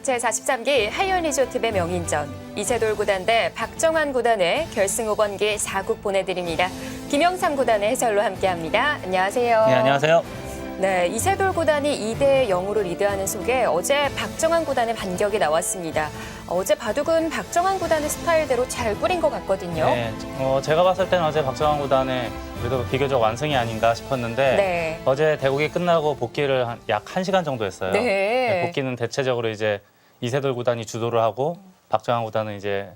제43기 하이언 리조트배 명인전 이세돌 구단 대 박정환 구단의 결승 5번기 4국 보내드립니다. 김영삼 구단의 해설로 함께합니다. 안녕하세요. 네, 안녕하세요. 네, 이세돌 구단이 2대 0으로 리드하는 속에 어제 박정환 구단의 반격이 나왔습니다. 어제 바둑은 박정환 구단의 스타일대로 잘 꾸린 것 같거든요. 네, 제가 봤을 때는 어제 박정환 구단의 그래도 비교적 완승이 아닌가 싶었는데 네. 어제 대국이 끝나고 복귀를 약 1시간 정도 했어요. 네. 복귀는 대체적으로 이제 이세돌 구단이 주도를 하고 박정환 구단은 이제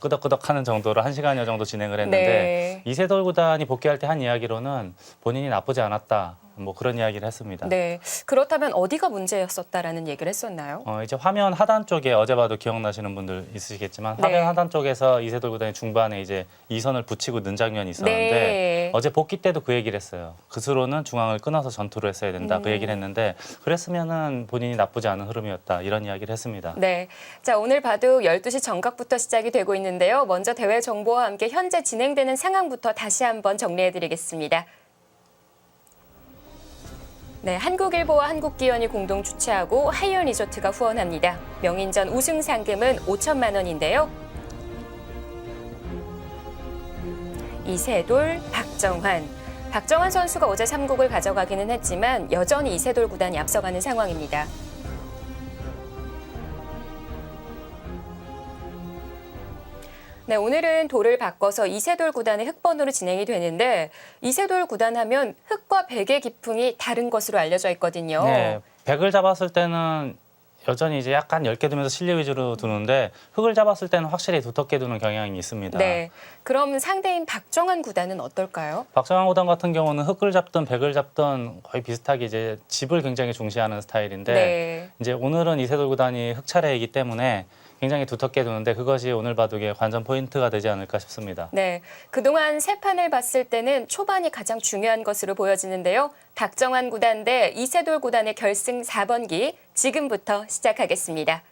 끄덕끄덕하는 정도로 1시간여 정도 진행을 했는데 네. 이세돌 구단이 복귀할 때 한 이야기로는 본인이 나쁘지 않았다. 뭐 그런 이야기를 했습니다. 네. 그렇다면 어디가 문제였었다라는 얘기를 했었나요? 이제 화면 하단 쪽에 어제 봐도 기억나시는 분들 있으시겠지만 네. 화면 하단 쪽에서 이세돌 구단이 중반에 이제 이선을 붙이고 는 장면이 있었는데 네. 어제 복귀 때도 그 얘기를 했어요. 그스로는 중앙을 끊어서 전투를 했어야 된다. 그 얘기를 했는데 그랬으면은 본인이 나쁘지 않은 흐름이었다. 이런 이야기를 했습니다. 네. 자, 오늘 바둑 12시 정각부터 시작이 되고 있는데요. 먼저 대회 정보와 함께 현재 진행되는 상황부터 다시 한번 정리해 드리겠습니다. 네, 한국일보와 한국기원이 공동 주최하고 하이언 리조트가 후원합니다. 명인전 우승 상금은 5천만 원인데요. 이세돌, 박정환. 박정환 선수가 어제 3국을 가져가기는 했지만 여전히 이세돌 구단이 앞서가는 상황입니다. 네, 오늘은 돌을 바꿔서 이세돌 구단의 흑번으로 진행이 되는데 이세돌 구단 하면 흑과 백의 기풍이 다른 것으로 알려져 있거든요. 네, 백을 잡았을 때는 여전히 이제 약간 엷게 두면서 실리 위주로 두는데 흑을 잡았을 때는 확실히 두텁게 두는 경향이 있습니다. 네, 그럼 상대인 박정환 구단은 어떨까요? 박정환 구단 같은 경우는 흑을 잡든 백을 잡든 거의 비슷하게 이제 집을 굉장히 중시하는 스타일인데 네. 이제 오늘은 이세돌 구단이 흑 차례이기 때문에 굉장히 두텁게 두는데 그것이 오늘 바둑의 관전 포인트가 되지 않을까 싶습니다. 네, 그동안 세 판을 봤을 때는 초반이 가장 중요한 것으로 보여지는데요. 박정환 구단 대 이세돌 구단의 결승 4번기 지금부터 시작하겠습니다.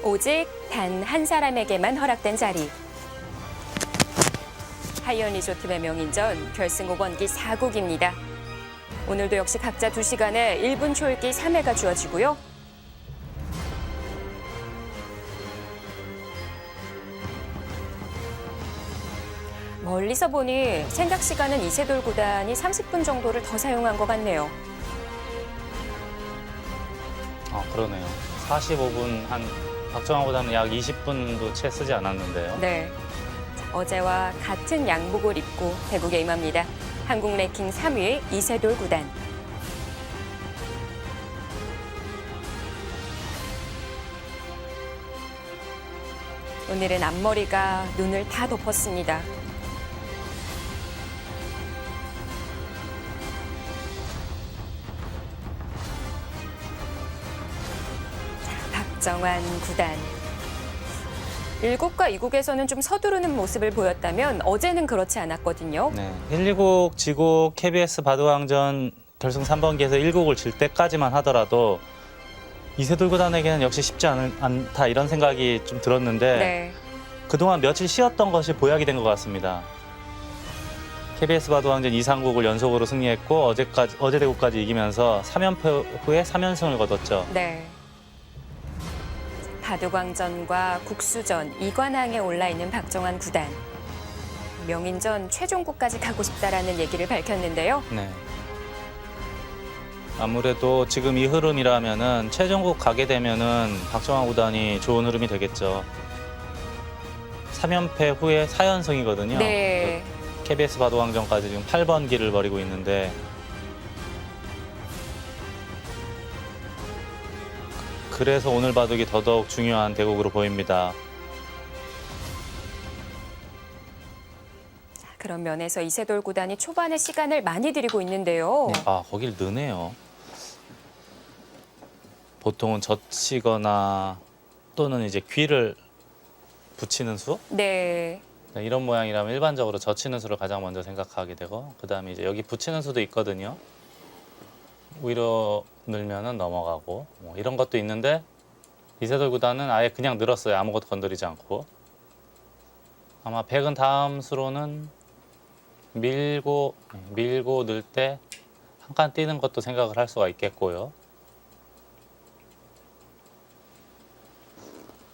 오직 단 한 사람에게만 허락된 자리. 하이언 리조트의 명인전 결승 5번기 4국입니다. 오늘도 역시 각자 2시간에 1분 초읽기 3회가 주어지고요. 멀리서 보니 생각 시간은 이세돌 구단이 30분 정도를 더 사용한 것 같네요. 그러네요. 45분 한 박정환 구단은 약 20분도 채 쓰지 않았는데요. 네. 어제와 같은 양복을 입고 대국에 임합니다. 한국 랭킹 3위 이세돌 구단. 오늘은 앞머리가 눈을 다 덮었습니다. 자, 박정환 구단. 1국과 2국에서는 좀 서두르는 모습을 보였다면 어제는 그렇지 않았거든요. 네, 1-2국 지국 KBS 바둑왕전 결승 3번기에서 1국을 질 때까지만 하더라도 이세돌 구단에게는 역시 쉽지 않다 이런 생각이 좀 들었는데 네. 그동안 며칠 쉬었던 것이 보약이 된 것 같습니다. KBS 바둑왕전 2상국을 연속으로 승리했고 어제 대국까지 이기면서 3연패 후에 3연승을 거뒀죠. 네. 바둑왕전과 국수전, 이관왕에 올라있는 박정환 구단. 명인전 최종국까지 가고 싶다라는 얘기를 밝혔는데요. 네. 아무래도 지금 이 흐름이라면은 최종국 가게 되면은 박정환 구단이 좋은 흐름이 되겠죠. 3연패 후에 4연승이거든요. 네. KBS 바둑왕전까지 지금 8번기를 벌이고 있는데 그래서 오늘 바둑이 더더욱 중요한 대국으로 보입니다. 그런 면에서 이세돌 구단이 초반에 시간을 많이 들이고 있는데요. 네. 거길 느네요. 보통은 젖히거나 또는 이제 귀를 붙이는 수? 네. 네, 이런 모양이라면 일반적으로 젖히는 수를 가장 먼저 생각하게 되고 그다음에 이제 여기 붙이는 수도 있거든요. 위로 늘면은 넘어가고 뭐 이런 것도 있는데 이세돌 구단은 아예 그냥 늘었어요. 아무것도 건드리지 않고. 아마 백은 다음 수로는 밀고 늘 때 한 칸 뛰는 것도 생각을 할 수가 있겠고요.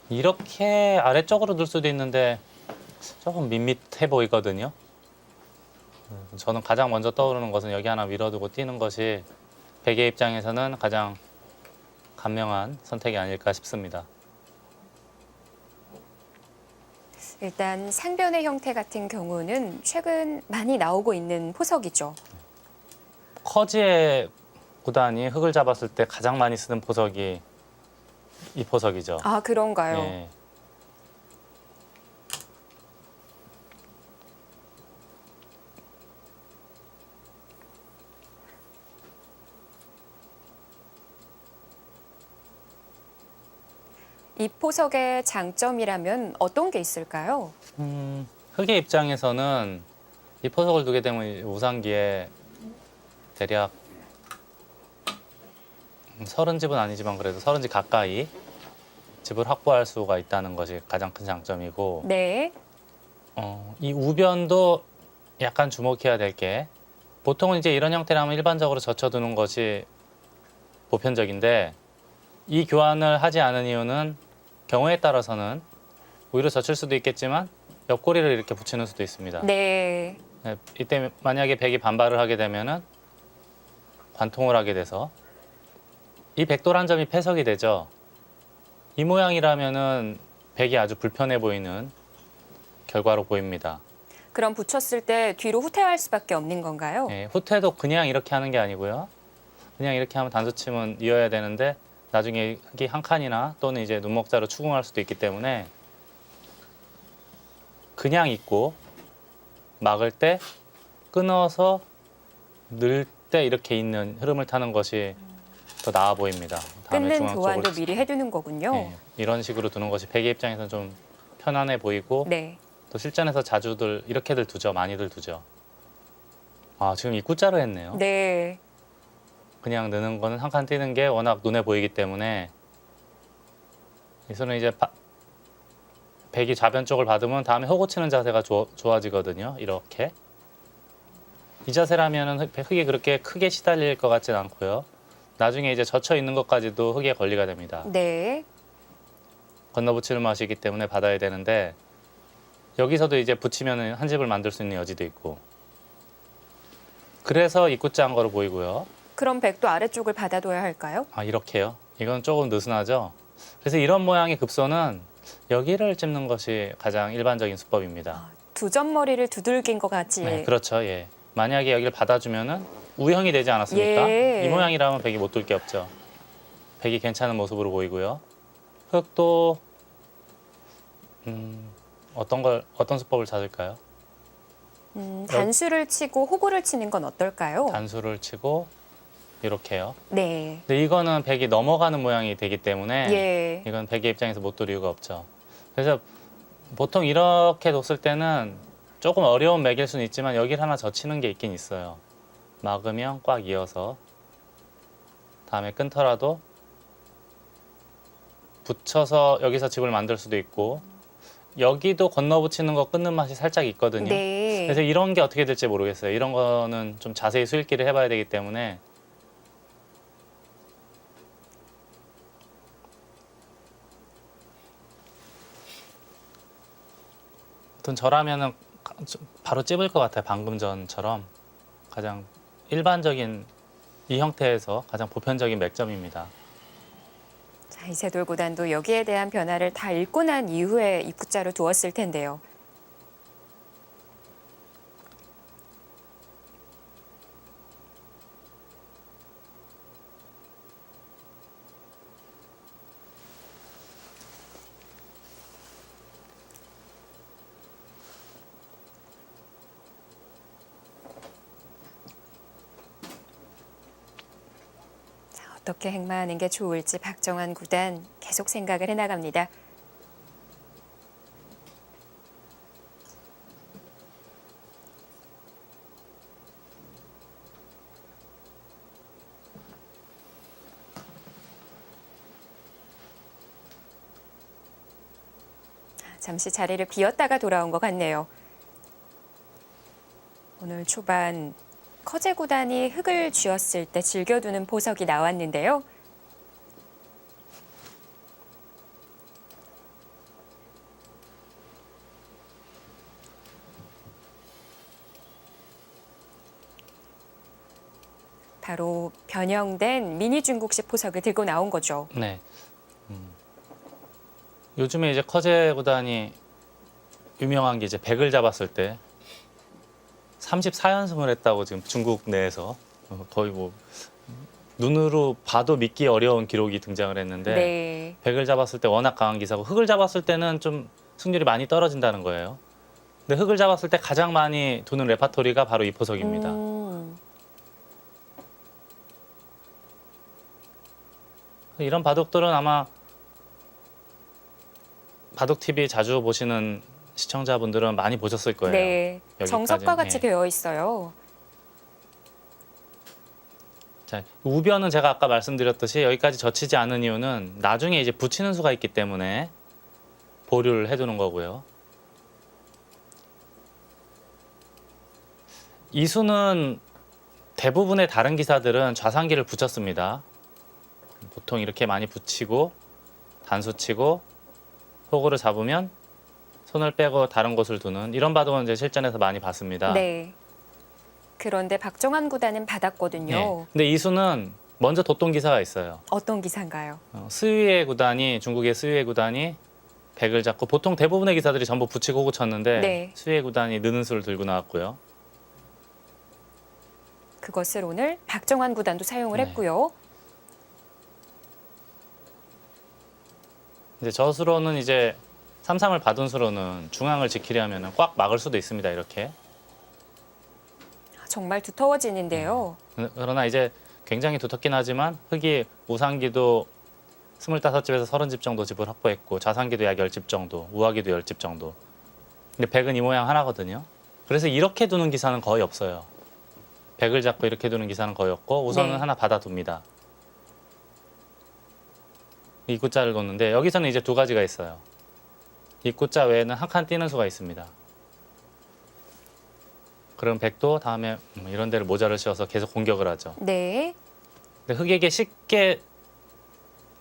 이렇게 아래쪽으로 들 수도 있는데 조금 밋밋해 보이거든요. 저는 가장 먼저 떠오르는 것은 여기 하나 밀어두고 뛰는 것이 백의 입장에서는 가장 간명한 선택이 아닐까 싶습니다. 일단 상변의 형태 같은 경우는 최근 많이 나오고 있는 포석이죠. 커지의 구단이 흙을 잡았을 때 가장 많이 쓰는 포석이 이 포석이죠. 아, 그런가요? 예. 이 포석의 장점이라면 어떤 게 있을까요? 흙의 입장에서는 이 포석을 두게 되면 우상기에 대략 30집은 아니지만 그래도 30집 가까이 집을 확보할 수가 있다는 것이 가장 큰 장점이고, 네. 이 우변도 약간 주목해야 될 게, 보통은 이제 이런 형태라면 일반적으로 젖혀두는 것이 보편적인데, 이 교환을 하지 않은 이유는 경우에 따라서는 오히려 젖힐 수도 있겠지만 옆구리를 이렇게 붙이는 수도 있습니다. 네. 네, 이때 만약에 백이 반발을 하게 되면은 관통을 하게 돼서 이 백도란 점이 패석이 되죠. 이 모양이라면은 백이 아주 불편해 보이는 결과로 보입니다. 그럼 붙였을 때 뒤로 후퇴할 수밖에 없는 건가요? 예, 후퇴도 그냥 이렇게 하는 게 아니고요. 그냥 이렇게 하면 단수침은 이어야 되는데 나중에 흙이 한 칸이나 또는 이제 눈목자로 추궁할 수도 있기 때문에 그냥 있고 막을 때 끊어서 늘 때 이렇게 있는 흐름을 타는 것이 더 나아 보입니다. 다음에 끊는 중앙 교환도 쪽으로 미리 해두는 거군요. 예, 이런 식으로 두는 것이 백의 입장에서는 좀 편안해 보이고 네. 또 실전에서 자주들 이렇게들 두죠. 많이들 두죠. 아, 지금 입구자로 했네요. 네. 그냥 느는 거는 한 칸 뛰는 게 워낙 눈에 보이기 때문에 이 손은 이제 백이 좌변 쪽을 받으면 다음에 호구 치는 자세가 좋아지거든요. 이렇게. 이 자세라면 흙이 그렇게 크게 시달릴 것 같진 않고요. 나중에 이제 젖혀 있는 것까지도 흙에 권리가 됩니다. 네. 건너붙이는 맛이기 때문에 받아야 되는데 여기서도 이제 붙이면 한 집을 만들 수 있는 여지도 있고 그래서 입구자 한 거로 보이고요. 그럼 백도 아래쪽을 받아둬야 할까요? 아, 이렇게요? 이건 조금 느슨하죠? 그래서 이런 모양의 급소는 여기를 찝는 것이 가장 일반적인 수법입니다. 두 점머리를 두들긴 것 같이. 네, 그렇죠. 예. 만약에 여기를 받아주면은 우형이 되지 않았습니까? 예. 이 모양이라면 백이 못 둘 게 없죠. 백이 괜찮은 모습으로 보이고요. 흙도 어떤 수법을 찾을까요? 단수를 치고 호구를 치는 건 어떨까요? 단수를 치고 이렇게요. 네. 근데 이거는 백이 넘어가는 모양이 되기 때문에 예. 이건 백의 입장에서 못 둘 이유가 없죠. 그래서 보통 이렇게 뒀을 때는 조금 어려운 맥일 수는 있지만 여기를 하나 젖히는 게 있긴 있어요. 막으면 꽉 이어서 다음에 끊더라도 붙여서 여기서 집을 만들 수도 있고 여기도 건너붙이는 거 끊는 맛이 살짝 있거든요. 네. 그래서 이런 게 어떻게 될지 모르겠어요. 이런 거는 좀 자세히 수일기를 해봐야 되기 때문에 아무튼 저라면은 바로 찝을 것 같아요. 방금 전처럼 가장 일반적인 이 형태에서 가장 보편적인 맥점입니다. 자, 이세돌 구단도 여기에 대한 변화를 다 읽고 난 이후에 입구자로 두었을 텐데요. 어떻게 행마하는 게 좋을지 박정환 구단 계속 생각을 해나갑니다. 잠시 자리를 비웠다가 돌아온 것 같네요. 오늘 초반 커제 구단이 흙을 쥐었을 때 즐겨두는 보석이 나왔는데요. 바로 변형된 미니 중국식 보석을 들고 나온 거죠. 네. 요즘에 이제 커제 구단이 유명한 게 이제 100을 잡았을 때 34연승을 했다고 지금 중국 내에서 거의 뭐 눈으로 봐도 믿기 어려운 기록이 등장을 했는데 네. 100을 잡았을 때 워낙 강한 기사고 흙을 잡았을 때는 좀 승률이 많이 떨어진다는 거예요. 근데 흙을 잡았을 때 가장 많이 두는 레파토리가 바로 이 보석입니다. 이런 바둑들은 아마 바둑TV 자주 보시는 시청자분들은 많이 보셨을 거예요. 네. 여기까지는, 정석과 같이 예. 되어 있어요. 자, 우변은 제가 아까 말씀드렸듯이 여기까지 젖히지 않은 이유는 나중에 이제 붙이는 수가 있기 때문에 보류를 해두는 거고요. 이 수는 대부분의 다른 기사들은 좌상기를 붙였습니다. 보통 이렇게 많이 붙이고 단수 치고 호구를 잡으면 손을 빼고 다른 곳을 두는 이런 바둑은 이제 실전에서 많이 봤습니다. 네. 그런데 박정환 구단은 받았거든요. 예. 근데 이 수는 먼저 뒀던 기사가 있어요. 어떤 기사인가요? 스위에 구단이 중국의 스위에 구단이 100을 잡고 보통 대부분의 기사들이 전부 붙이고 호구 쳤는데 네. 스위에 구단이 느는 수를 들고 나왔고요. 그것을 오늘 박정환 구단도 사용을 네. 했고요. 이제 저 수로는 이제 3-3을 받은 수로는 중앙을 지키려면 꽉 막을 수도 있습니다. 이렇게. 정말 두터워지는데요. 그러나 이제 굉장히 두텁긴 하지만 흙이 우상기도 25집에서 30집 정도 집을 확보했고 좌상기도 약 10집 정도, 우하기도 10집 정도. 근데 100은 이 모양 하나거든요. 그래서 이렇게 두는 기사는 거의 없어요. 100을 잡고 이렇게 두는 기사는 거의 없고 우선은 네. 하나 받아둡니다. 입구자를 놓는데 여기서는 이제 두 가지가 있어요. 입구자 외에는 한 칸 띄는 수가 있습니다. 그럼 100도 다음에 이런 데를 모자를 씌워서 계속 공격을 하죠. 네. 근데 흙에게 쉽게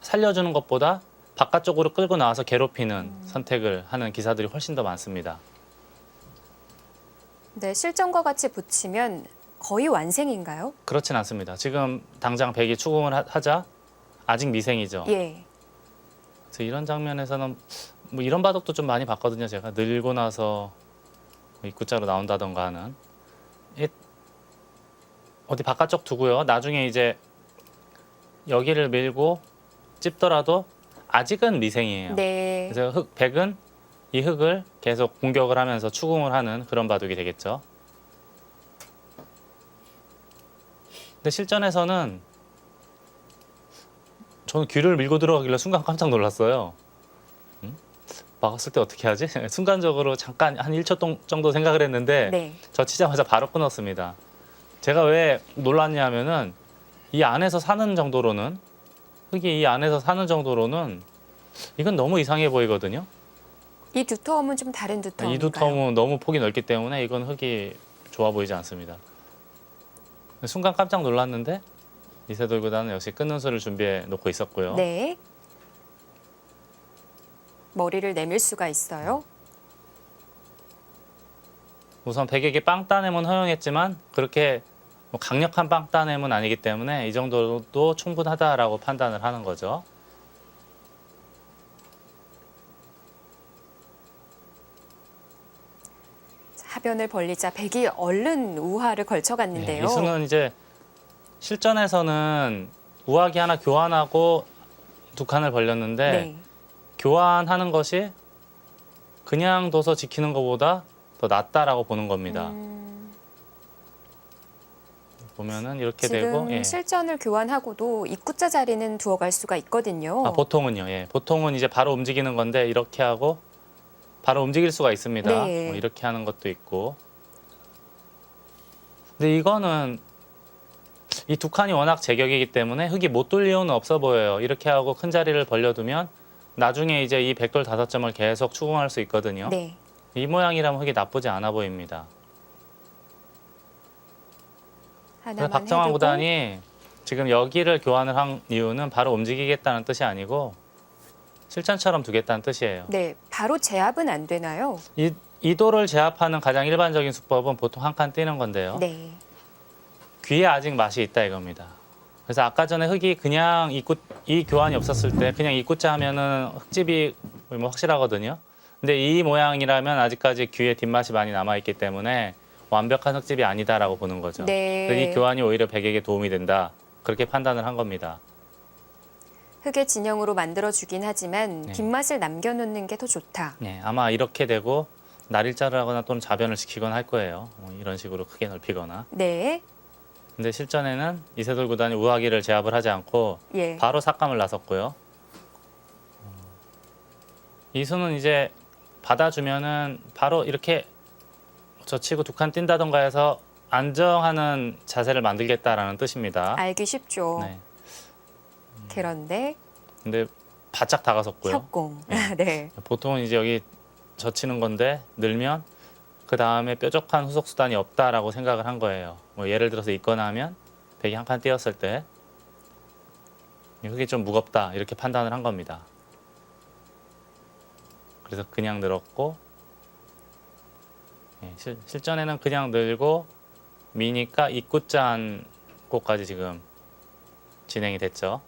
살려주는 것보다 바깥쪽으로 끌고 나와서 괴롭히는 선택을 하는 기사들이 훨씬 더 많습니다. 네, 실전과 같이 붙이면 거의 완승인가요? 그렇진 않습니다. 지금 당장 100이 추궁을 하자 아직 미생이죠. 예. 그래서 이런 장면에서는 뭐 이런 바둑도 좀 많이 봤거든요. 제가 늘고 나서 입구자로 나온다던가 하는 어디 바깥쪽 두고요. 나중에 이제 여기를 밀고 찝더라도 아직은 미생이에요. 네. 그래서 100은 이 흙을 계속 공격을 하면서 추궁을 하는 그런 바둑이 되겠죠. 근데 실전에서는 저는 귀를 밀고 들어가길래 순간 깜짝 놀랐어요. 막았을 때 어떻게 하지? 순간적으로 잠깐 한 1초 정도 생각을 했는데 네. 저 치자마자 바로 끊었습니다. 제가 왜 놀랐냐면은 이 안에서 사는 정도로는 흙이 이 안에서 사는 정도로는 이건 너무 이상해 보이거든요. 이 두터움은 좀 다른 두터움인가요? 이 두터움은 너무 폭이 넓기 때문에 이건 흙이 좋아 보이지 않습니다. 순간 깜짝 놀랐는데 이세돌 구단은 역시 끊는 수를 준비해 놓고 있었고요. 네. 머리를 내밀 수가 있어요. 우선 100에게 빵 따냄은 허용했지만 그렇게 뭐 강력한 빵 따냄은 아니기 때문에 이 정도도 충분하다라고 판단을 하는 거죠. 하변을 벌리자 백이 얼른 우하를 걸쳐갔는데요. 이 수는 이제 실전에서는 우하기 하나 교환하고 두 칸을 벌렸는데 네. 교환하는 것이 그냥 둬서 지키는 것보다 더 낫다라고 보는 겁니다. 보면은 이렇게 지금 되고 예. 실전을 교환하고도 입구자 자리는 두어갈 수가 있거든요. 보통은요. 예. 보통은 이제 바로 움직이는 건데 이렇게 하고 바로 움직일 수가 있습니다. 네. 뭐 이렇게 하는 것도 있고. 근데 이거는 이 두 칸이 워낙 제격이기 때문에 흙이 못 돌릴 이유는 없어 보여요. 이렇게 하고 큰 자리를 벌려두면 나중에 이제 이 백돌 5점을 계속 추궁할 수 있거든요. 네. 이 모양이라면 흙이 나쁘지 않아 보입니다. 그래서 하나만 박정환 해두고. 구단이 지금 여기를 교환을 한 이유는 바로 움직이겠다는 뜻이 아니고 실전처럼 두겠다는 뜻이에요. 네, 바로 제압은 안 되나요? 이 돌을 제압하는 가장 일반적인 수법은 보통 한 칸 띄는 건데요. 네. 귀에 아직 맛이 있다 이겁니다. 그래서 아까 전에 흙이 그냥 이 교환이 없었을 때 그냥 입구자 하면은 흙집이 뭐 확실하거든요. 근데 이 모양이라면 아직까지 귀에 뒷맛이 많이 남아있기 때문에 완벽한 흙집이 아니다라고 보는 거죠. 네. 그래서 이 교환이 오히려 백에게 도움이 된다. 그렇게 판단을 한 겁니다. 흙의 진영으로 만들어주긴 하지만 네. 뒷맛을 남겨놓는 게 더 좋다. 네, 아마 이렇게 되고 날일자를 하거나 또는 자변을 시키거나 할 거예요. 이런 식으로 크게 넓히거나. 네. 근데 실전에는 이세돌 구단이 우하기를 제압을 하지 않고 예. 바로 삭감을 나섰고요. 이수는 이제 받아주면은 바로 이렇게 젖히고 2칸 뛴다던가 해서 안정하는 자세를 만들겠다라는 뜻입니다. 알기 쉽죠. 네. 그런데 근데 바짝 다가섰고요. 협공. 네. 네. 보통은 이제 여기 젖히는 건데 늘면 그 다음에 뾰족한 후속 수단이 없다라고 생각을 한 거예요. 뭐 예를 들어서 있거나 하면 백이 한 칸 띄었을 때 흙이 좀 무겁다 이렇게 판단을 한 겁니다. 그래서 그냥 늘었고 실전에는 그냥 늘고 미니까 입구자 한 곳까지 지금 진행이 됐죠.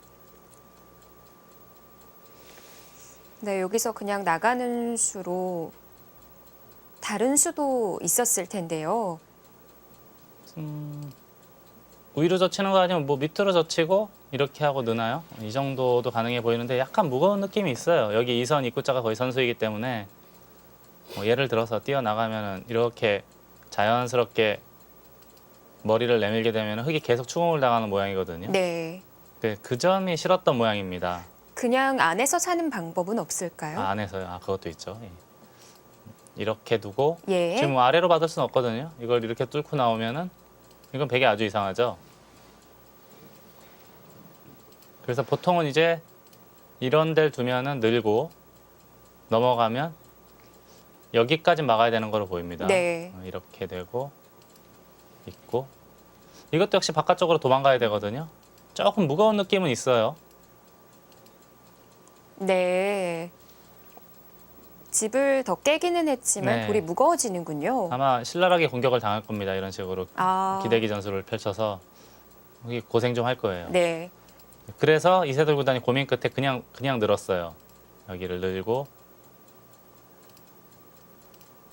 네, 여기서 그냥 나가는 수로 다른 수도 있었을 텐데요. 위로 젖히는 거 아니면 뭐 밑으로 젖히고 이렇게 하고 느나요? 이 정도도 가능해 보이는데 약간 무거운 느낌이 있어요. 여기 이선 입구자가 거의 선수이기 때문에 뭐 예를 들어서 뛰어나가면은 이렇게 자연스럽게 머리를 내밀게 되면 흙이 계속 추궁을 당하는 모양이거든요. 네. 그 점이 싫었던 모양입니다. 그냥 안에서 사는 방법은 없을까요? 안에서요. 그것도 있죠. 예. 이렇게 두고 예. 지금 뭐 아래로 받을 수는 없거든요. 이걸 이렇게 뚫고 나오면은 이건 백이 아주 이상하죠. 그래서 보통은 이제 이런 데를 두면은 늘고 넘어가면 여기까지 막아야 되는 거로 보입니다. 네. 이렇게 되고 있고 이것도 역시 바깥쪽으로 도망가야 되거든요. 조금 무거운 느낌은 있어요. 네. 집을 더 깨기는 했지만 네. 돌이 무거워지는군요. 아마 신랄하게 공격을 당할 겁니다. 이런 식으로 아. 기대기 전술을 펼쳐서 여기 고생 좀 할 거예요. 네. 그래서 이세돌 구단이 고민 끝에 그냥 늘었어요. 여기를 늘고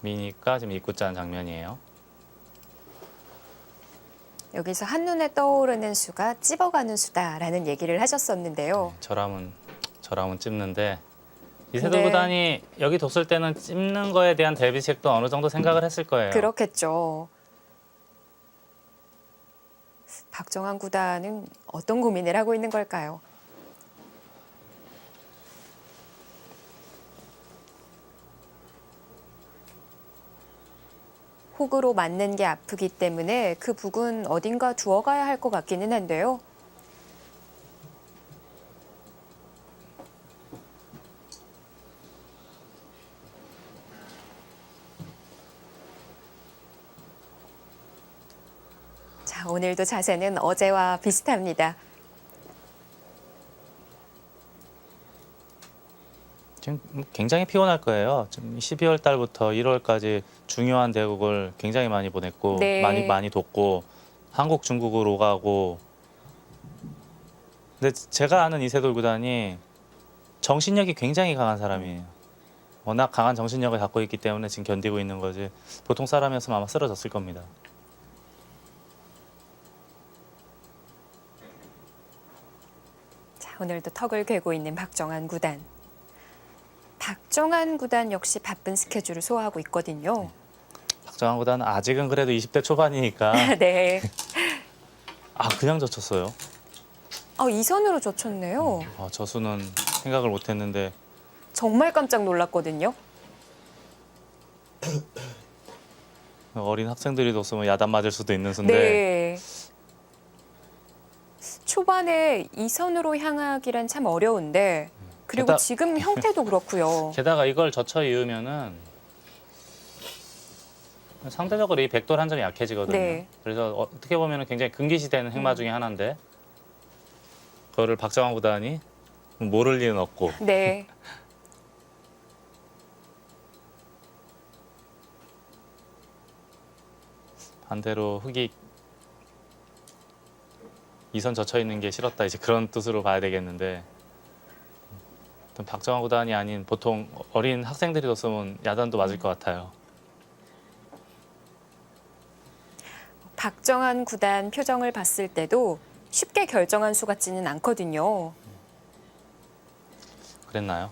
미니까 지금 입구자 한 장면이에요. 여기서 한눈에 떠오르는 수가 찝어가는 수다라는 얘기를 하셨었는데요. 저람은 찝는데 이세돌 네. 구단이 여기 뒀을 때는 찝는 거에 대한 대비책도 어느 정도 생각을 했을 거예요. 그렇겠죠. 박정환 구단은 어떤 고민을 하고 있는 걸까요? 혹으로 맞는 게 아프기 때문에 그 북은 어딘가 두어가야 할 것 같기는 한데요. 자, 오늘도 자세는 어제와 비슷합니다. 지금 굉장히 피곤할 거예요. 지금 12월 달부터 1월까지 중요한 대국을 굉장히 많이 보냈고 네. 많이 돕고 한국, 중국으로 가고. 근데 제가 아는 이세돌 구단이 정신력이 굉장히 강한 사람이에요. 워낙 강한 정신력을 갖고 있기 때문에 지금 견디고 있는 거지. 보통 사람이었으면 아마 쓰러졌을 겁니다. 자, 오늘도 턱을 괴고 있는 박정환 구단. 박정환 구단 역시 바쁜 스케줄을 소화하고 있거든요. 박정환 구단은 아직은 그래도 20대 초반이니까 네. 그냥 젖혔어요. 이 선으로 젖혔네요. 저수는 생각을 못했는데 정말 깜짝 놀랐거든요. 어린 학생들이 뒀으면 야단 맞을 수도 있는 수인데 네. 초반에 이 선으로 향하기란 참 어려운데 그리고 게다- 지금 형태도 그렇고요. 게다가 이걸 젖혀 이으면은 상대적으로 이 백돌 한 점이 약해지거든요. 네. 그래서 어떻게 보면 굉장히 금기시되는 행마 중에 하나인데 그거를 박정환 구단이 모를 리는 없고 네. 반대로 흙이 이선 젖혀 있는 게 싫었다 이제 그런 뜻으로 봐야 되겠는데 어떤 박정환 구단이 아닌 보통 어린 학생들이 뒀으면 야단도 맞을 것 같아요. 박정환 구단 표정을 봤을 때도 쉽게 결정한 수 같지는 않거든요. 그랬나요?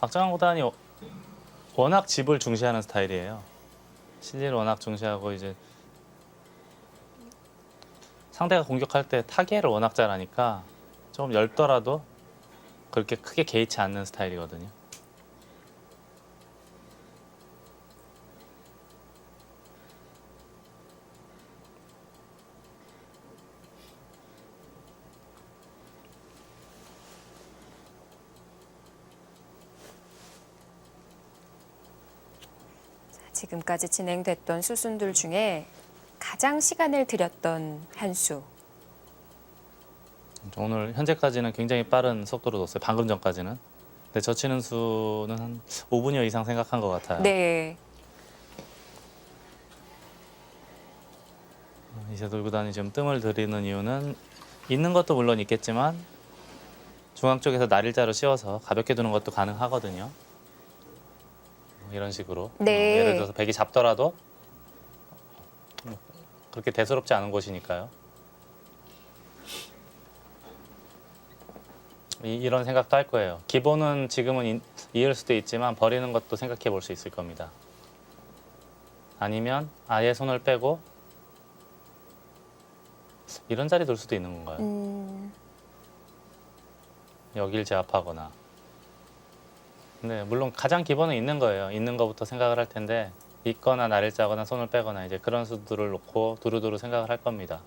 박정환 구단이 워낙 집을 중시하는 스타일이에요. 실리를 워낙 중시하고 이제 상대가 공격할 때 타개를 워낙 잘하니까 좀 열더라도 그렇게 크게 개의치 않는 스타일이거든요. 지금까지 진행됐던 수순들 중에 가장 시간을 들였던 한 수. 오늘 현재까지는 굉장히 빠른 속도로 뒀어요. 방금 전까지는. 근데 젖히는 수는 한 5분여 이상 생각한 것 같아요. 네. 이세돌 구단이 지금 뜸을 들이는 이유는 있는 것도 물론 있겠지만 중앙 쪽에서 날일자로 씌워서 가볍게 두는 것도 가능하거든요. 이런 식으로. 네. 예를 들어서 백이 잡더라도 그렇게 대수롭지 않은 곳이니까요. 이런 생각도 할 거예요. 기본은 지금은 이을 수도 있지만 버리는 것도 생각해 볼 수 있을 겁니다. 아니면 아예 손을 빼고 이런 자리 둘 수도 있는 건가요? 여길 제압하거나. 근데 물론 가장 기본은 있는 거예요. 있는 거부터 생각을 할 텐데 있거나 날을 짜거나 손을 빼거나 이제 그런 수들을 놓고 두루두루 생각을 할 겁니다.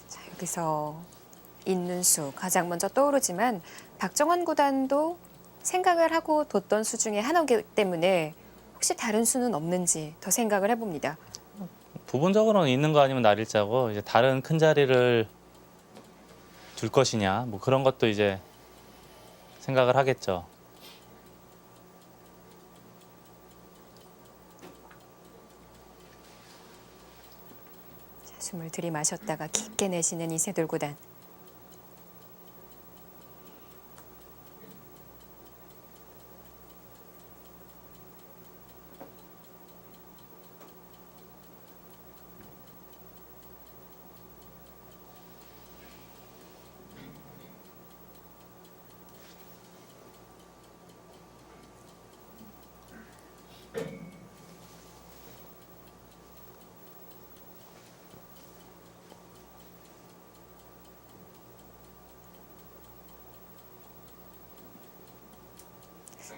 자, 여기서 있는 수 가장 먼저 떠오르지만 박정환 구단도 생각을 하고 뒀던 수 중에 하나이기 때문에 혹시 다른 수는 없는지 더 생각을 해봅니다. 부분적으로는 있는 거 아니면 날일자고 이제 다른 큰 자리를 둘 것이냐 뭐 그런 것도 이제 생각을 하겠죠. 자, 숨을 들이마셨다가 깊게 내쉬는 이세돌 구단.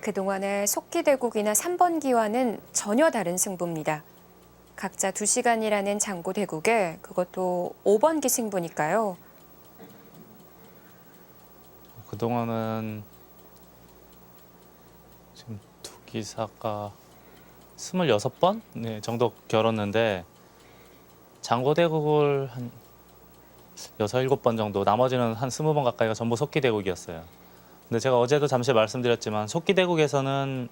그동안의 속기대국이나 3번 기와는 전혀 다른 승부입니다. 각자 2시간이라는 장고 대국에 그것도 5번기 승부니까요. 그동안은 지금 두 기사가 26번 네, 정도 겨뤘는데 장고대국을 한 6, 7번 정도, 나머지는 한 20번 가까이가 전부 속기대국이었어요. 근데 제가 어제도 잠시 말씀드렸지만 속기대국에서는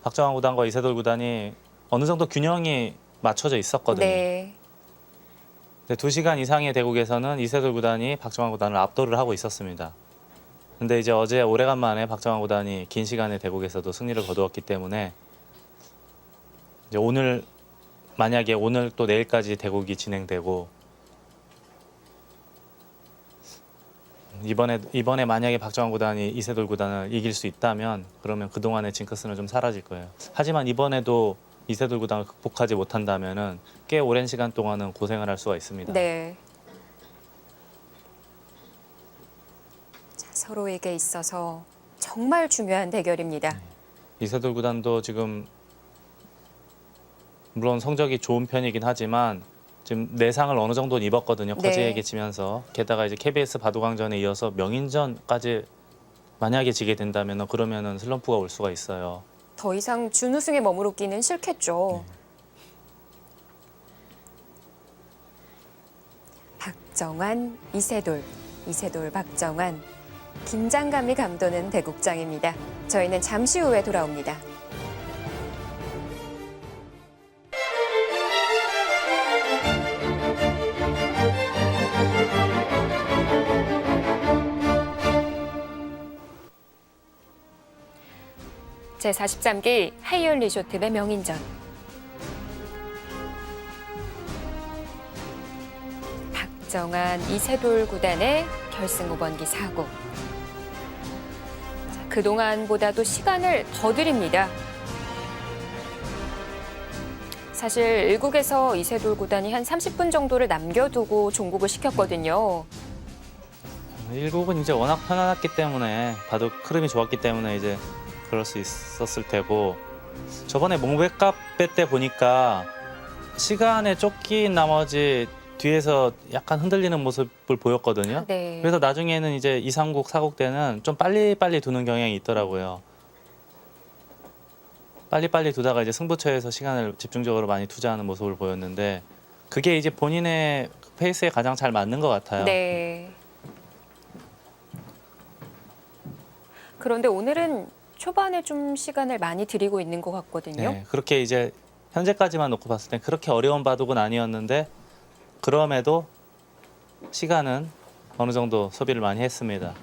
박정환 구단과 이세돌 구단이 어느 정도 균형이 맞춰져 있었거든요. 네. 근데 2시간 이상의 대국에서는 이세돌 구단이 박정환 구단을 압도를 하고 있었습니다. 근데 이제 어제 오래간만에 박정환 구단이 긴 시간의 대국에서도 승리를 거두었기 때문에 이제 오늘 만약에 오늘 또 내일까지 대국이 진행되고 이번에 만약에 박정환 구단이 이세돌 구단을 이길 수 있다면 그러면 그동안의 징크스는 좀 사라질 거예요. 하지만 이번에도 이세돌 구단을 극복하지 못한다면은 꽤 오랜 시간 동안은 고생을 할 수가 있습니다. 네. 자, 서로에게 있어서 정말 중요한 대결입니다. 이세돌 구단도 지금 물론 성적이 좋은 편이긴 하지만 지금 내상을 어느 정도는 입었거든요. 네. 커지에게 지면서. 게다가 이제 KBS 바둑왕전에 이어서 명인전까지 만약에 지게 된다면 그러면은 슬럼프가 올 수가 있어요. 더 이상 준우승에 머무르기는 싫겠죠. 박정환, 이세돌, 이세돌, 박정환. 긴장감이 감도는 대국장입니다. 저희는 잠시 후에 돌아옵니다. 제43기 하이올 리조트의 명인전. 박정환, 이세돌 구단의 결승 5번기 4국. 그동안보다도 시간을 더 드립니다. 사실 1국에서 이세돌 구단이 한 30분 정도를 남겨두고 종국을 시켰거든요. 1국은 이제 워낙 편안했기 때문에 바둑 흐름이 좋았기 때문에 이제 그럴 수 있었을 테고 저번에 몽백카페 때 보니까 시간에 쫓긴 나머지 뒤에서 약간 흔들리는 모습을 보였거든요. 네. 그래서 나중에는 이제 2, 3국, 4국 때는 좀 빨리빨리 두는 경향이 있더라고요. 빨리빨리 두다가 이제 승부처에서 시간을 집중적으로 많이 투자하는 모습을 보였는데 그게 이제 본인의 페이스에 가장 잘 맞는 것 같아요. 네. 그런데 오늘은 초반에 좀 시간을 많이 들이고 있는 것 같거든요. 네, 그렇게 이제 현재까지만 놓고 봤을 땐 그렇게 어려운 바둑은 아니었는데 그럼에도 시간은 어느 정도 소비를 많이 했습니다.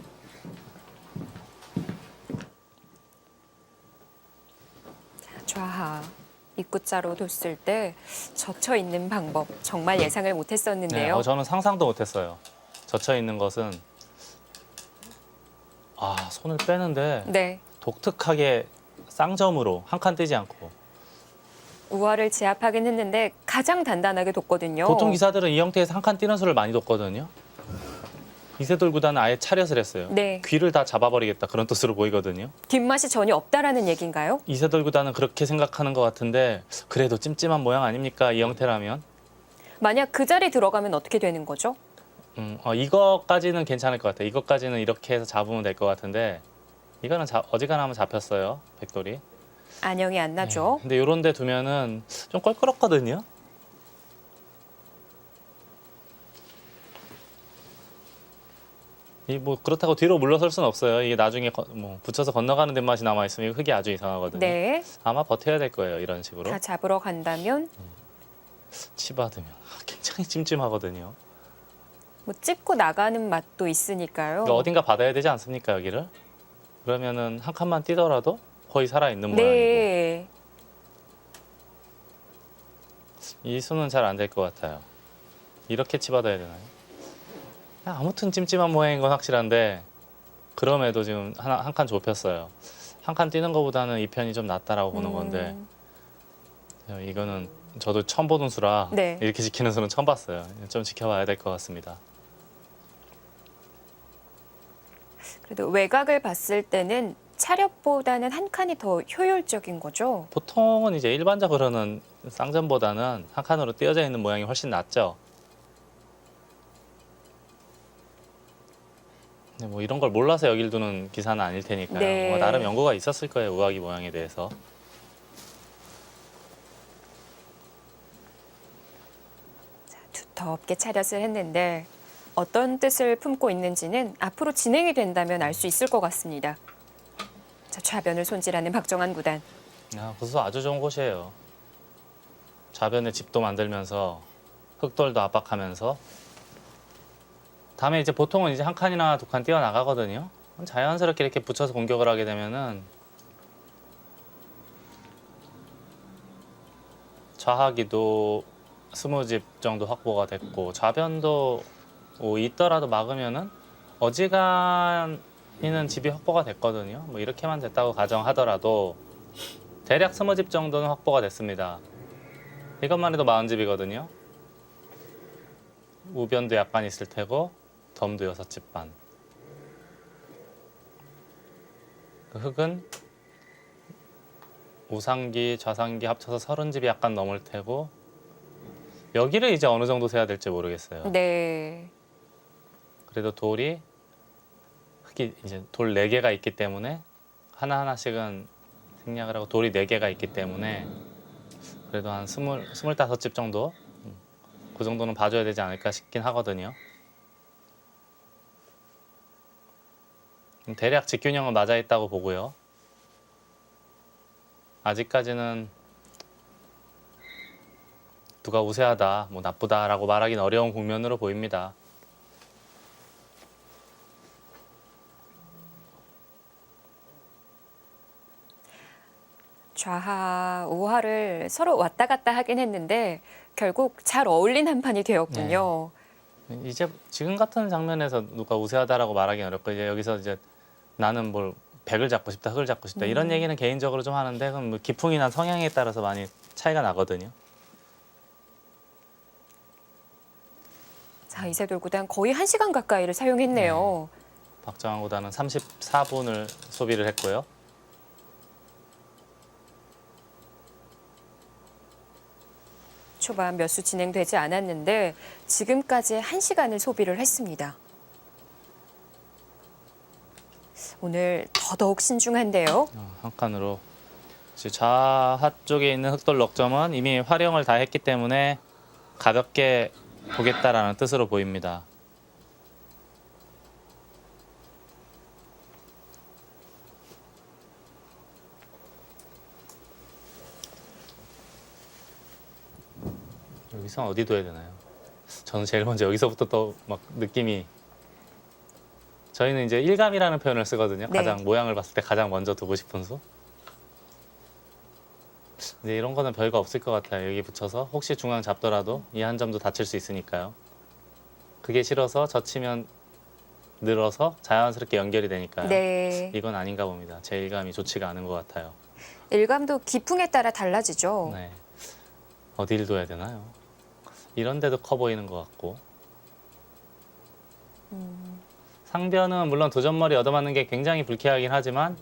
좌하 입구자로 뒀을 때 젖혀 있는 방법 정말 예상을 네, 못했었는데요. 저는 상상도 못했어요. 젖혀 있는 것은 손을 빼는데 네, 독특하게 쌍점으로 한 칸 떼지 않고 우화를 제압하긴 했는데 가장 단단하게 뒀거든요. 보통 기사들은 이 형태에서 한 칸 띄는 수를 많이 뒀거든요. 이세돌 구단은 아예 차렷을 했어요. 네. 귀를 다 잡아버리겠다 그런 뜻으로 보이거든요. 뒷맛이 전혀 없다라는 얘기인가요? 이세돌 구단은 그렇게 생각하는 것 같은데 그래도 찜찜한 모양 아닙니까? 이 형태라면. 만약 그 자리 들어가면 어떻게 되는 거죠? 이거까지는 괜찮을 것 같아요. 이거까지는 이렇게 해서 잡으면 될 것 같은데 이거는 어지간하면 잡혔어요. 백돌이. 안녕이 안 나죠. 근데 이런 데 두면은 좀 껄끄럽거든요. 이 뭐 그렇다고 뒤로 물러설 수는 없어요. 이게 나중에 뭐 붙여서 건너가는 데맛이 남아 있으면 흙이 아주 이상하거든요. 네, 아마 버텨야 될 거예요. 이런 식으로 다 잡으러 간다면 치받으면 굉장히 찜찜하거든요. 뭐 찝고 나가는 맛도 있으니까요. 그러니까 어딘가 받아야 되지 않습니까 여기를? 그러면은 한 칸만 뛰더라도 거의 살아 있는 모양이고 네, 이 수는 잘 안 될 것 같아요. 이렇게 치받아야 되나요? 아무튼 찜찜한 모양인 건 확실한데 그럼에도 지금 한 칸 좁혔어요. 한 칸 뛰는 것보다는 이 편이 좀 낫다라고 보는 건데 이거는 저도 처음 보는 수라 네. 이렇게 지키는 수는 처음 봤어요. 좀 지켜봐야 될 것 같습니다. 그래도 외곽을 봤을 때는 차렵보다는 한 칸이 더 효율적인 거죠. 보통은 이제 일반적으로는 쌍전보다는 한 칸으로 띄어져 있는 모양이 훨씬 낫죠. 근데 뭐 이런 걸 몰라서 여길 두는 기사는 아닐 테니까요. 네. 뭔가 나름 연구가 있었을 거예요. 우아기 모양에 대해서. 두텁게 차렷을 했는데 어떤 뜻을 품고 있는지는 앞으로 진행이 된다면 알 수 있을 것 같습니다. 자, 좌변을 손질하는 박정환 구단. 구수 아주 좋은 곳이에요. 좌변에 집도 만들면서 흑돌도 압박하면서 다음에 이제 보통은 이제 한 칸이나 두 칸 뛰어 나가거든요. 자연스럽게 이렇게 붙여서 공격을 하게 되면은 좌하기도 20집 정도 확보가 됐고 좌변도 뭐 있더라도 막으면은 어지간히는 집이 확보가 됐거든요. 뭐 이렇게만 됐다고 가정하더라도 대략 20집 정도는 확보가 됐습니다. 이것만 해도 40집이거든요. 우변도 약간 있을 테고 덤도 6집 반. 그 흙은 우상기, 좌상기 합쳐서 30집이 약간 넘을 테고 여기를 이제 어느 정도 세야 될지 모르겠어요. 네. 그래도 흙이 이제 돌 4개가 있기 때문에 하나하나씩은 생략을 하고 돌이 4개가 있기 때문에 그래도 한 25집 정도? 그 정도는 봐줘야 되지 않을까 싶긴 하거든요. 대략 직균형은 맞아 있다고 보고요. 아직까지는 누가 우세하다, 뭐 나쁘다라고 말하기는 어려운 국면으로 보입니다. 좌하, 우하를 서로 왔다 갔다 하긴 했는데 결국 잘 어울린 한 판이 되었군요. 이제 지금 같은 장면에서 누가 우세하다라고 말하기는 어렵고 이제 여기서 이제 나는 뭘 백을 잡고 싶다, 흙을 잡고 싶다 이런 얘기는 개인적으로 좀 하는데 그건 뭐 기풍이나 성향에 따라서 많이 차이가 나거든요. 자, 이세돌 구단 거의 1시간 가까이를 사용했네요. 박정환 구단은 34분을 소비를 했고요. 초반 몇 수 진행되지 않았는데 지금까지 1시간을 소비를 했습니다. 오늘 더더욱 신중한데요. 한 칸으로 좌하 쪽에 있는 흑돌 넉점은 이미 활용을 다 했기 때문에 가볍게 보겠다라는 뜻으로 보입니다. 여기서 어디 둬야 되나요? 저는 제일 먼저 여기서부터 또 막 느낌이 저희는 이제 일감이라는 표현을 쓰거든요. 네. 가장 모양을 봤을 때 가장 먼저 두고 싶은 수. 근데 이런 거는 별거 없을 것 같아요. 여기 붙여서 혹시 중앙 잡더라도 이 한 점도 다칠 수 있으니까요. 그게 싫어서 젖히면 늘어서 자연스럽게 연결이 되니까요. 네. 이건 아닌가 봅니다. 제 일감이 좋지가 않은 것 같아요. 일감도 기풍에 따라 달라지죠. 네. 어디를 둬야 되나요? 이런 데도 커 보이는 것 같고. 상변은 물론 두 점머리 얻어맞는 게 굉장히 불쾌하긴 하지만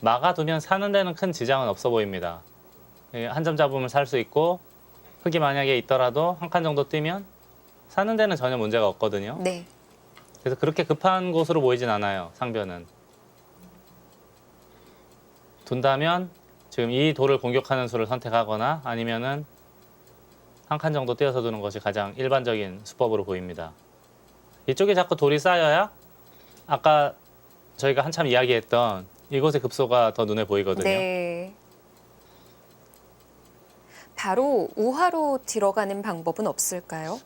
막아두면 사는 데는 큰 지장은 없어 보입니다. 한 점 잡으면 살 수 있고 흙이 만약에 있더라도 한 칸 정도 뛰면 사는 데는 전혀 문제가 없거든요. 네. 그래서 그렇게 급한 곳으로 보이진 않아요. 상변은. 둔다면 지금 이 돌을 공격하는 수를 선택하거나 아니면은 한 칸 정도 띄어서 두는 것이 가장 일반적인 수법으로 보입니다. 이쪽에 자꾸 돌이 쌓여야 아까 저희가 한참 이야기했던 이곳의 급소가 더 눈에 보이거든요. 네. 바로 우하로 들어가는 방법은 없을까요?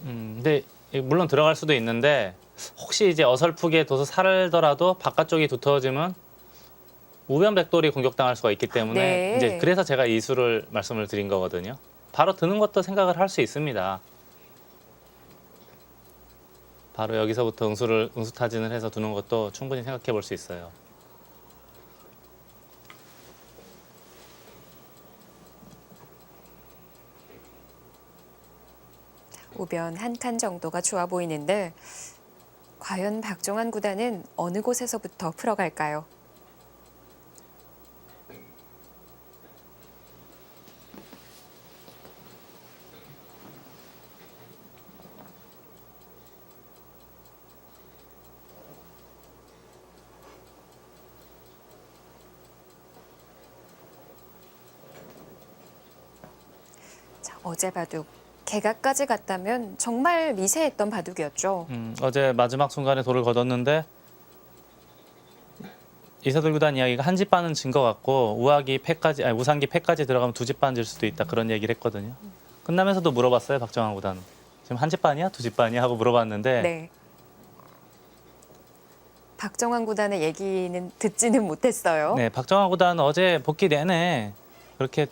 근데 물론 들어갈 수도 있는데 혹시 이제 어설프게 둬서 살더라도 바깥쪽이 두터워지면 우변 백돌이 공격당할 수가 있기 때문에 네. 이제 그래서 제가 이 수를 말씀을 드린 거거든요. 바로 드는 것도 생각을 할 수 있습니다. 바로 여기서부터 응수타진을 해서 두는 것도 충분히 생각해 볼 수 있어요. 우변 한 칸 정도가 좋아 보이는데 과연 박정환 구단은 어느 곳에서부터 풀어갈까요? 어제 바둑 개각까지 갔다면 정말 미세했던 바둑이었죠. 어제 마지막 순간에 돌을 걷었는데 이세돌 구단 이야기가 한 집 반은 진 것 같고 우상기 패까지 들어가면 두 집 반 질 수도 있다 그런 얘기를 했거든요. 끝나면서도 물어봤어요 박정환 구단. 지금 한 집 반이야 두 집 반이야 하고 물어봤는데 네. 박정환 구단의 얘기는 듣지는 못했어요. 네, 박정환 구단은 어제 복귀 내내 그렇게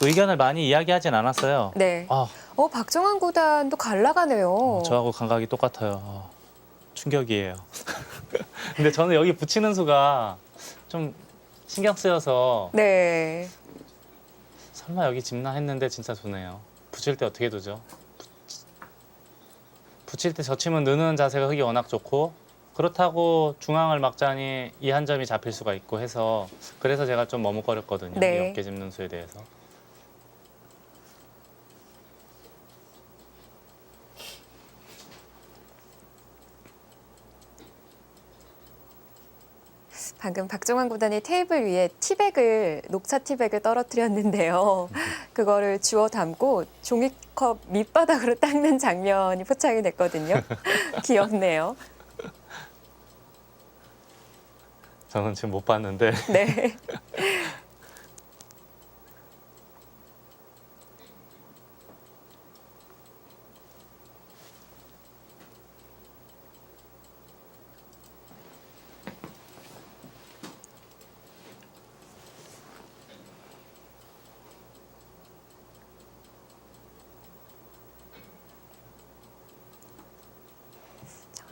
의견을 많이 이야기하진 않았어요. 네. 아, 박정환 구단도 갈 나가네요. 저하고 감각이 똑같아요. 충격이에요. 근데 저는 여기 붙이는 수가 좀 신경 쓰여서 네. 설마 여기 집나 했는데 진짜 두네요. 붙일 때 어떻게 두죠? 붙일 때 젖히면 느는 자세가 흙이 워낙 좋고 그렇다고 중앙을 막자니 이 한 점이 잡힐 수가 있고 해서 그래서 제가 좀 머뭇거렸거든요. 네. 이 어깨 짚는 수에 대해서. 방금 박정환 구단이 테이블 위에 녹차 티백을 떨어뜨렸는데요. 그거를 주워 담고 종이컵 밑바닥으로 닦는 장면이 포착이 됐거든요. 귀엽네요. 저는 지금 못 봤는데 네.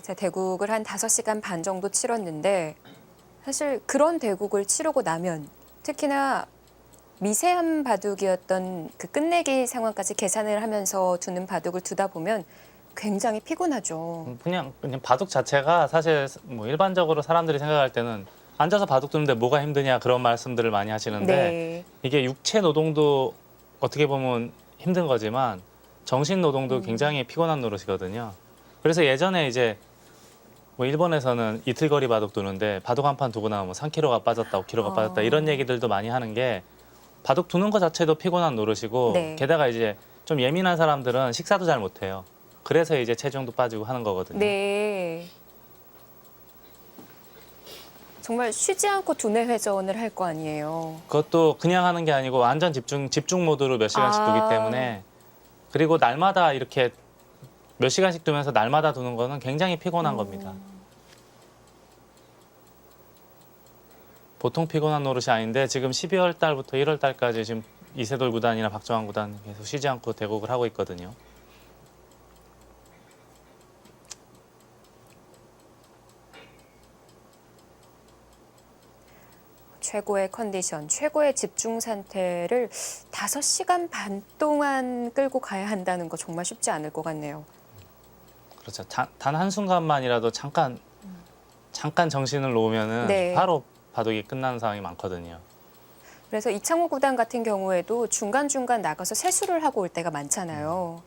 제 대국을 한 5시간 반 정도 치렀는데 사실 그런 대국을 치르고 나면 특히나 미세한 바둑이었던 그 끝내기 상황까지 계산을 하면서 두는 바둑을 두다 보면 굉장히 피곤하죠. 그냥 바둑 자체가 사실 뭐 일반적으로 사람들이 생각할 때는 앉아서 바둑 두는데 뭐가 힘드냐 그런 말씀들을 많이 하시는데 네. 이게 육체 노동도 어떻게 보면 힘든 거지만 정신 노동도 굉장히 피곤한 노릇이거든요. 그래서 예전에 이제 뭐 일본에서는 이틀거리 바둑 두는데 바둑 한 판 두고 나면 뭐 3kg가 빠졌다, 5kg가 빠졌다 이런 얘기들도 많이 하는 게 바둑 두는 것 자체도 피곤한 노릇이고 네. 게다가 이제 좀 예민한 사람들은 식사도 잘 못해요. 그래서 이제 체중도 빠지고 하는 거거든요. 네. 정말 쉬지 않고 두뇌 회전을 할 거 아니에요. 그것도 그냥 하는 게 아니고 완전 집중 모드로 몇 시간씩 두기 때문에 그리고 날마다 이렇게 몇 시간씩 두면서 날마다 두는 거는 굉장히 피곤한 겁니다. 보통 피곤한 노릇이 아닌데 지금 12월 달부터 1월 달까지 지금 이세돌 구단이나 박정환 구단 계속 쉬지 않고 대국을 하고 있거든요. 최고의 컨디션, 최고의 집중 상태를 5시간 반 동안 끌고 가야 한다는 거 정말 쉽지 않을 것 같네요. 그렇죠. 단 한순간만이라도 잠깐 정신을 놓으면은 네. 바로 바둑이 끝나는 상황이 많거든요. 그래서 이창호 구단 같은 경우에도 중간중간 나가서 세수를 하고 올 때가 많잖아요.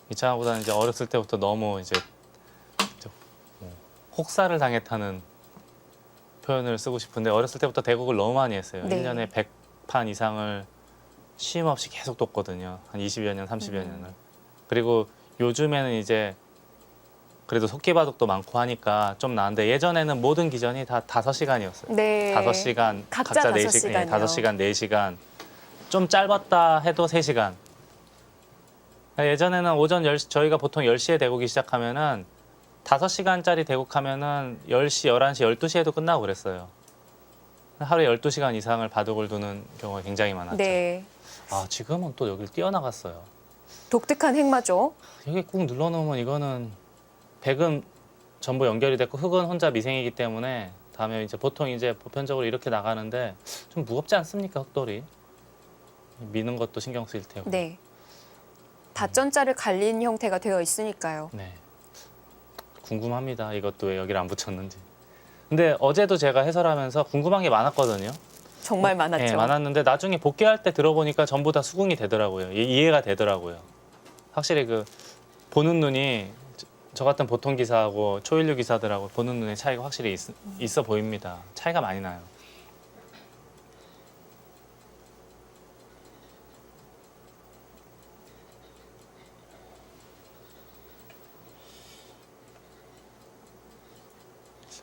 이창호 구단은 이제 어렸을 때부터 너무 이제 혹사를 당했다는 표현을 쓰고 싶은데 어렸을 때부터 대국을 너무 많이 했어요. 네. 1년에 100판 이상을 쉼 없이 계속 뒀거든요. 한 20여 년, 30여 년을. 그리고 요즘에는 이제 그래도 속기바둑도 많고 하니까 좀 나은데 예전에는 모든 기전이 다 5시간이었어요. 네. 5시간, 각자 5시간이요. 5시간, 4시간. 좀 짧았다 해도 3시간. 예전에는 오전 10시, 저희가 보통 10시에 대국이 시작하면은 5시간짜리 대국하면은 10시, 11시, 12시에도 끝나고 그랬어요. 하루에 12시간 이상을 바둑을 두는 경우가 굉장히 많았죠. 네. 아, 지금은 또 여기를 뛰어나갔어요. 독특한 행마죠. 여기 꾹 눌러놓으면 이거는 백은 전부 연결이 됐고 흙은 혼자 미생이기 때문에 다음에 이제 보통 이제 보편적으로 이렇게 나가는데 좀 무겁지 않습니까, 흙돌이? 미는 것도 신경 쓰일 테고. 네. 닷전자를 갈린 형태가 되어 있으니까요. 네. 궁금합니다. 이것도 왜 여기를 안 붙였는지. 근데 어제도 제가 해설하면서 궁금한 게 많았거든요. 정말 많았죠. 네, 많았는데 나중에 복귀할 때 들어보니까 전부 다 수긍이 되더라고요. 이해가 되더라고요. 확실히 그 보는 눈이 저 같은 보통 기사하고 초일류 기사들하고 보는 눈의 차이가 확실히 있어 보입니다. 차이가 많이 나요.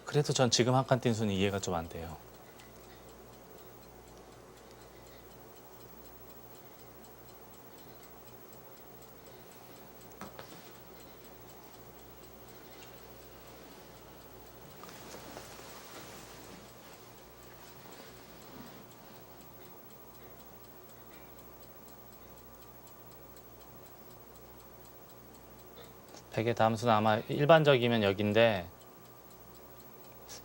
그래도 전 지금 한 칸 뛴 수는 이해가 좀 안 돼요. 백의 다음 수는 아마 일반적이면 여기인데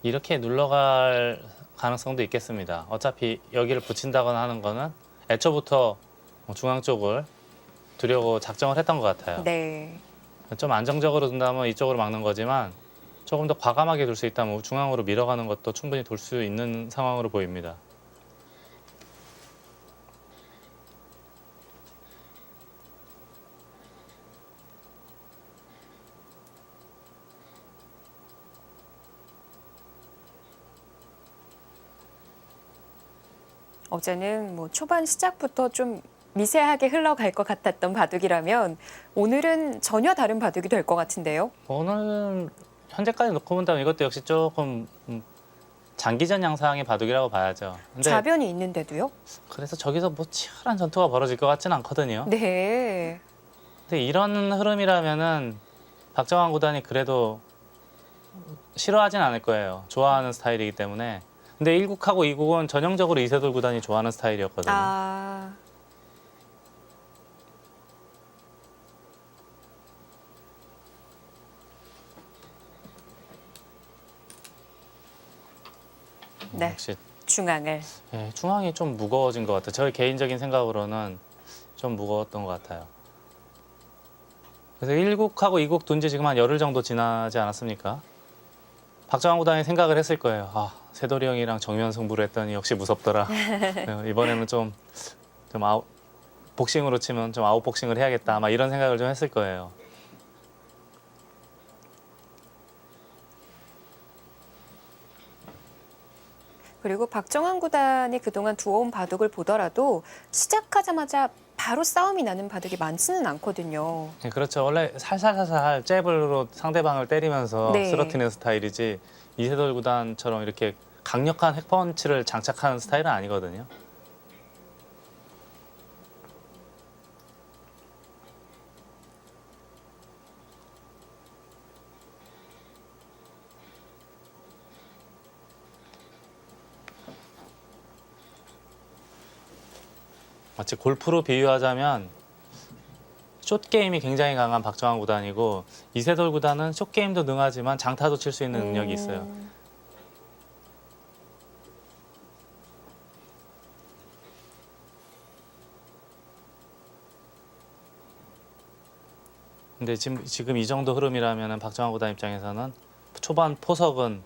이렇게 눌러갈 가능성도 있겠습니다. 어차피 여기를 붙인다거나 하는 거는 애초부터 중앙 쪽을 두려고 작정을 했던 것 같아요. 네. 좀 안정적으로 둔다면 이쪽으로 막는 거지만 조금 더 과감하게 둘 수 있다면 중앙으로 밀어가는 것도 충분히 돌 수 있는 상황으로 보입니다. 어제는 뭐 초반 시작부터 좀 미세하게 흘러갈 것 같았던 바둑이라면 오늘은 전혀 다른 바둑이 될 것 같은데요. 오늘 현재까지 놓고 본다면 이것도 역시 조금 장기전 양상의 바둑이라고 봐야죠. 근데 좌변이 있는데도요. 그래서 저기서 뭐 치열한 전투가 벌어질 것 같지는 않거든요. 네. 근데 이런 흐름이라면은 박정환 구단이 그래도 싫어하진 않을 거예요. 좋아하는 스타일이기 때문에. 근데 1국하고 2국은 전형적으로 이세돌 구단이 좋아하는 스타일이었거든요. 아, 네. 역시 중앙을. 예, 중앙이 좀 무거워진 것 같아요. 저의 개인적인 생각으로는 좀 무거웠던 것 같아요. 그래서 1국하고 2국 둔지 지금 한 열흘 정도 지나지 않았습니까? 박정환 구단이 생각을 했을 거예요. 아, 세돌이 형이랑 정면 승부를 했더니 역시 무섭더라. 이번에는 좀 복싱으로 치면 좀 아웃복싱을 해야겠다. 아마 이런 생각을 좀 했을 거예요. 그리고 박정환 구단이 그동안 두어온 바둑을 보더라도 시작하자마자 바로 싸움이 나는 바둑이 많지는 않거든요. 네, 그렇죠. 원래 살살살살 잽으로 상대방을 때리면서 네. 쓰러뜨리는 스타일이지 이세돌 구단처럼 이렇게 강력한 핵펀치를 장착하는 스타일은 아니거든요. 마치 골프로 비유하자면 숏 게임이 굉장히 강한 박정환 구단이고 이세돌 구단은 숏 게임도 능하지만 장타도 칠 수 있는 능력이 있어요. 근데 지금 이 정도 흐름이라면 박정환 구단 입장에서는 초반 포석은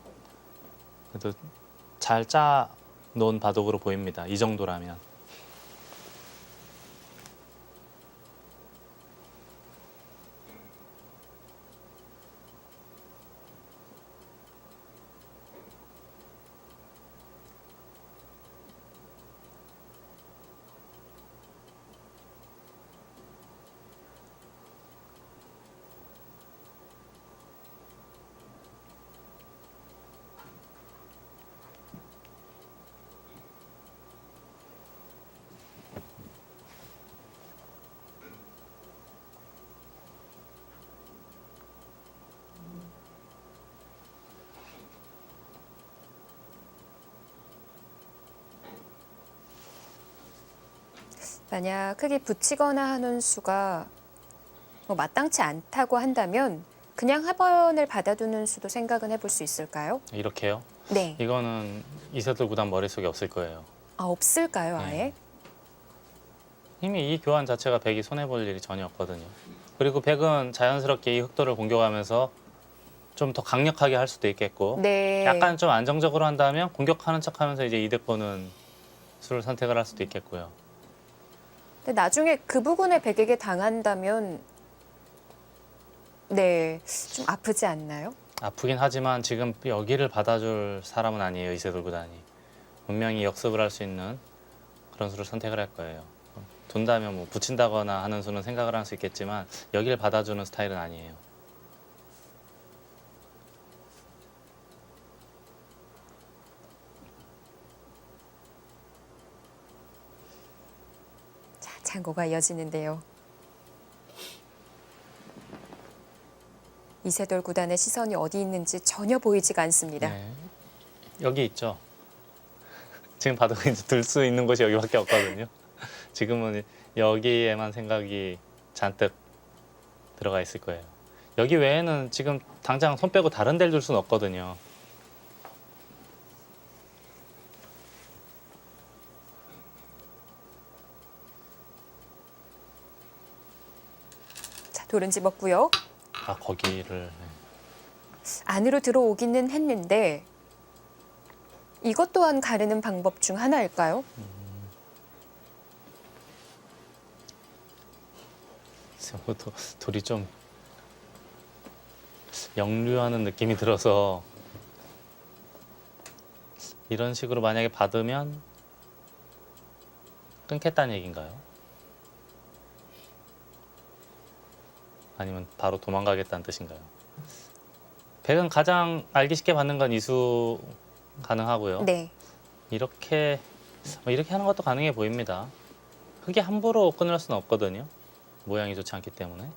그래도 잘 짜 놓은 바둑으로 보입니다. 이 정도라면. 만약 크게 붙이거나 하는 수가 뭐 마땅치 않다고 한다면 그냥 하번을 받아두는 수도 생각은 해볼 수 있을까요? 이렇게요. 네. 이거는 이세돌 구단 머릿속에 없을 거예요. 아, 없을까요, 아예? 네. 이미 이 교환 자체가 백이 손해볼 일이 전혀 없거든요. 그리고 백은 자연스럽게 이 흑도를 공격하면서 좀 더 강력하게 할 수도 있겠고 네. 약간 좀 안정적으로 한다면 공격하는 척하면서 이제 이득보는 수를 선택을 할 수도 있겠고요. 근데 나중에 그 부분에 백에게 당한다면 네, 좀 아프지 않나요? 아프긴 하지만 지금 여기를 받아줄 사람은 아니에요. 이세돌 구단이. 분명히 역습을 할 수 있는 그런 수를 선택을 할 거예요. 둔다면 뭐 붙인다거나 하는 수는 생각을 할 수 있겠지만 여기를 받아주는 스타일은 아니에요. tan고가 이어지는데요. 이세돌 구단의 시선이 어디 있는지 전혀 보이지가 않습니다. 네. 여기 있죠. 지금 봐도 이제 들 수 있는 곳이 여기밖에 없거든요. 지금은 여기에만 생각이 잔뜩 들어가 있을 거예요. 여기 외에는 지금 당장 손 빼고 다른 데를 둘 수는 없거든요. 자, 돌은 집었고요. 아, 거기를. 네. 안으로 들어오기는 했는데 이것 또한 가르는 방법 중 하나일까요? 돌이 좀 역류하는 느낌이 들어서 이런 식으로 만약에 받으면 끊겠다는 얘기인가요? 아니면 바로 도망가겠다는 뜻인가요? 백은 가장 알기 쉽게 받는 건 이수 가능하고요. 네. 이렇게 하는 것도 가능해 보입니다. 흙이 함부로 끊을 수는 없거든요. 모양이 좋지 않기 때문에.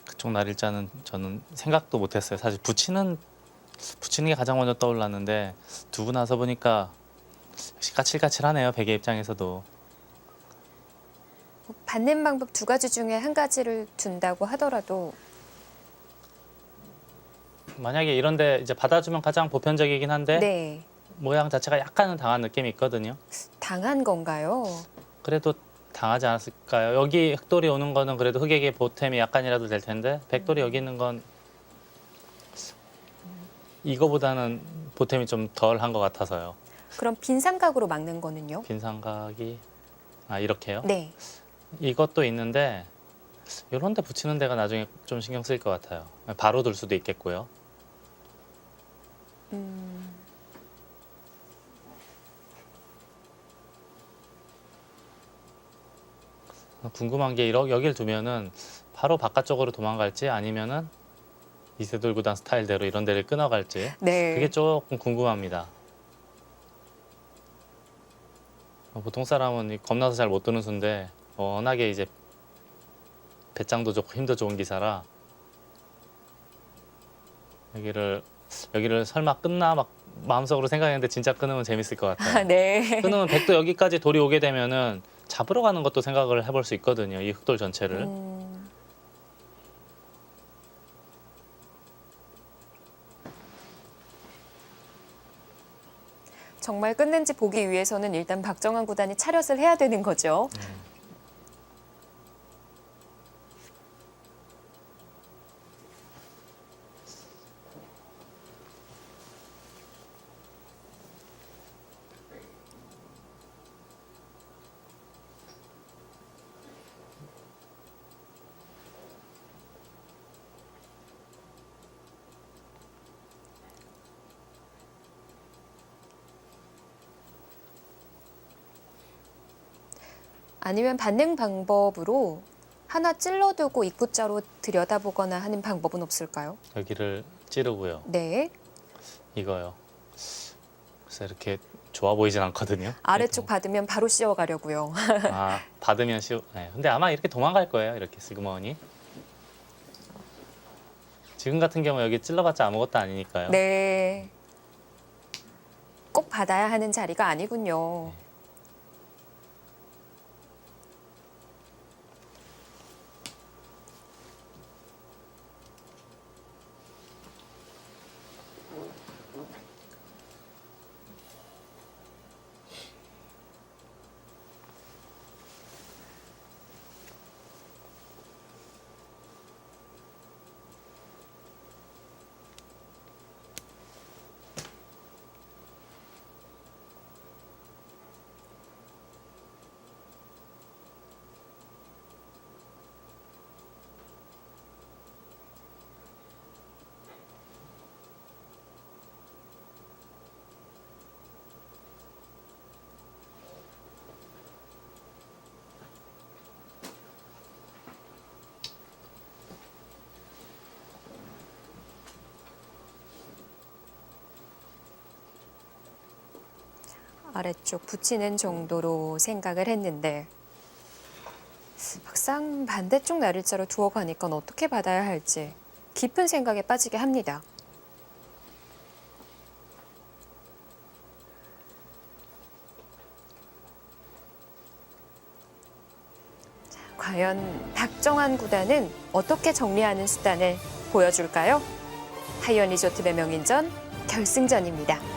그쪽 날일자는 저는 생각도 못했어요. 사실 붙이는 게 가장 먼저 떠올랐는데 두고 나서 보니까 역시 까칠까칠하네요. 베개 입장에서도. 받는 방법 두 가지 중에 한 가지를 둔다고 하더라도 만약에 이런데 이제 받아주면 가장 보편적이긴 한데 네. 모양 자체가 약간은 당한 느낌이 있거든요. 당한 건가요? 그래도 당하지 않았을까요? 여기 흑돌이 오는 거는 그래도 흑에게 보탬이 약간이라도 될 텐데 백돌이 여기 있는 건 이거보다는 보탬이 좀 덜 한 것 같아서요. 그럼 빈 삼각으로 막는 거는요? 빈 삼각이 이렇게요? 네. 이것도 있는데 이런 데 붙이는 데가 나중에 좀 신경 쓰일 것 같아요. 바로 둘 수도 있겠고요. 궁금한 게 여길 두면은 바로 바깥쪽으로 도망갈지 아니면은 이세돌 구단 스타일대로 이런 데를 끊어갈지 네. 그게 조금 궁금합니다. 보통 사람은 겁나서 잘 못 두는 수인데 워낙에 이제 배짱도 좋고 힘도 좋은 기사라 여기를 설마 끊나 막 마음속으로 생각했는데 진짜 끊으면 재밌을 것 같아요. 네. 끊으면 백도 여기까지 돌이 오게 되면은 잡으러 가는 것도 생각을 해볼 수 있거든요. 이 흑돌 전체를. 정말 끊는지 보기 위해서는 일단 박정환 구단이 차렷을 해야 되는 거죠. 아니면 받는 방법으로 하나 찔러두고 입구자로 들여다보거나 하는 방법은 없을까요? 여기를 찌르고요. 네. 이거요. 그래서 이렇게 좋아 보이진 않거든요. 아래쪽 받으면 바로 씌워가려고요. 받으면 네. 근데 아마 이렇게 도망갈 거예요. 이렇게 슬그머니. 지금 같은 경우 여기 찔러봤자 아무것도 아니니까요. 네. 꼭 받아야 하는 자리가 아니군요. 아래쪽 붙이는 정도로 생각을 했는데 막상 반대쪽 날일자로 두어 가니까 어떻게 받아야 할지 깊은 생각에 빠지게 합니다. 자, 과연 박정환 구단은 어떻게 정리하는 수단을 보여줄까요? 하이언 리조트 배명인전 결승전입니다.